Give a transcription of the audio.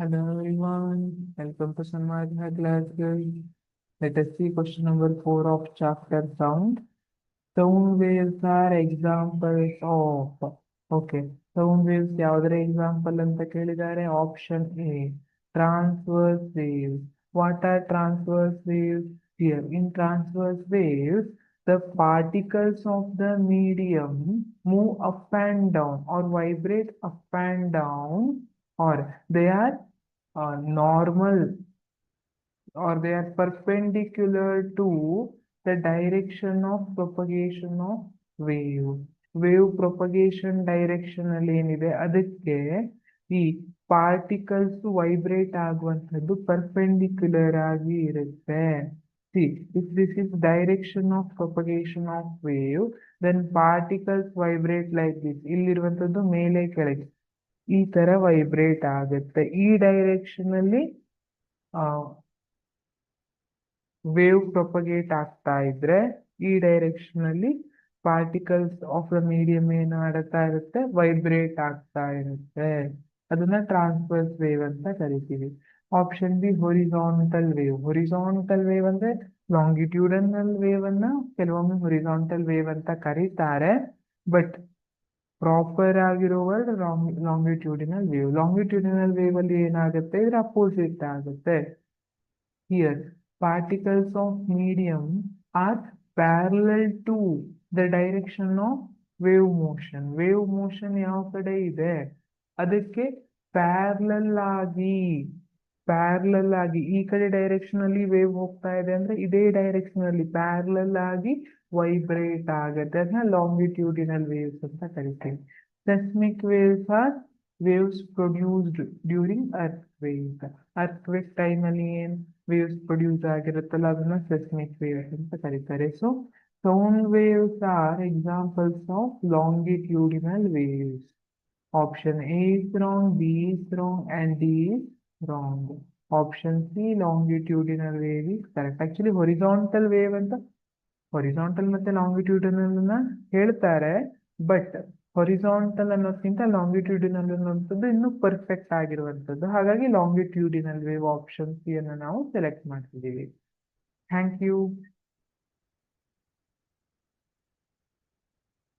Hello everyone, welcome to Sanmadha Glasgow. Let us see question number 4 of chapter sound. Sound waves are examples of. Okay, sound waves ಯಾವುದರ example ಅಂತ ಕೇಳಿದ್ದಾರೆ option A transverse waves. What are transverse waves? Here in transverse waves, the particles of the medium move up and down or vibrate up and down, or they are normal, or they are perpendicular to the direction of propagation of wave. Wave propagation direction ಅಲ್ಲಿ ಏನಿದೆ ಅದಕ್ಕೆ ಈ particles vibrate ಆಗುವಂಥದ್ದು perpendicular ಆಗಿ ಇರುತ್ತೆ. See if this is direction of propagation of wave, then particles vibrate like this. ಇಲ್ಲಿರುವಂಥದ್ದು ಮೇಲೆ ಕೆಳಗೆ ಈ ತರ ವೈಬ್ರೇಟ್ ಆಗುತ್ತೆ. ಈ ಡೈರೆಕ್ಷನ್ ಅಲ್ಲಿ ವೇವ್ ಪ್ರೊಪಗೇಟ್ ಆಗ್ತಾ ಇದ್ರೆ ಈ ಡೈರೆಕ್ಷನ್ ಅಲ್ಲಿ ಪಾರ್ಟಿಕಲ್ಸ್ ಆಫ್ ದ ಮೀಡಿಯಂ ಏನು ಆಡ್ತಾ ಇರುತ್ತೆ, ವೈಬ್ರೇಟ್ ಆಗ್ತಾ ಇರುತ್ತೆ. ಅದನ್ನ ಟ್ರಾನ್ಸ್ವರ್ಸ್ ವೇವ್ ಅಂತ ಕರಿತೀವಿ. Option B horizontal wave. Horizontal wave ಅಂದ್ರೆ ಲಾಂಗಿಟ್ಯೂಡನಲ್ ವೇವ್ ಅನ್ನ ಕೆಲವೊಮ್ಮೆ ಹೊರಿಜಾಂಟಲ್ ವೇವ್ ಅಂತ ಕರೀತಾರೆ, ಬಟ್ ಪ್ರಾಪರ್ ಆಗಿರೋ word longitudinal wave. Longitudinal wave ಅಲ್ಲಿ ಏನಾಗುತ್ತೆ, ಇದ್ರ ಅಪೋಸಿಟ್ ಆಗುತ್ತೆ. Here particles of medium are parallel to the direction of wave motion. Wave motion ಯಾವ ಕಡೆ ಇದೆ ಅದಕ್ಕೆ ಪ್ಯಾರಲಲ್ ಆಗಿ ಈ ಕಡೆ ಡೈರೆಕ್ಷನ್ ಅಲ್ಲಿ ವೇವ್ ಹೋಗ್ತಾ ಇದೆ ಅಂದ್ರೆ ಇದೇ ಡೈರೆಕ್ಷನ್ ಅಲ್ಲಿ ಪ್ಯಾರಲಲ್ ಆಗಿ ವೈಬ್ರೇಟ್ ಆಗುತ್ತೆ. ಅದನ್ನ ಲಾಂಗಿಟ್ಯೂಡಿನಲ್ ವೇವ್ಸ್ ಅಂತ ಕರಿತೀವಿ. Seismic waves are waves produced during earthquake time ಅಲ್ಲಿ ಏನ್ ವೇವ್ಸ್ ಪ್ರೊಡ್ಯೂಸ್ ಆಗಿರುತ್ತಲ್ಲ ಅದನ್ನ ಸೆಸ್ಮಿಕ್ ವೇವ್ಸ್ ಅಂತ ಕರೀತಾರೆ. So sound waves R examples of longitudinal waves. Option A is wrong, B is wrong and D is wrong. Option C longitudinal wave is correct. Actually horizontal wave ಅಂತ horizontal ಮತ್ತೆ longitudinal ಹೇಳ್ತಾರೆ, but horizontal ಅನ್ನೋದಕ್ಕಿಂತ longitudinal ಅನ್ನೋಂಥದ್ದು ಇನ್ನೂ perfect ಆಗಿರುವಂಥದ್ದು. ಹಾಗಾಗಿ longitudinal wave option C ಅನ್ನು ನಾವು ಸೆಲೆಕ್ಟ್ ಮಾಡ್ತಿದ್ದೀವಿ. Thank you.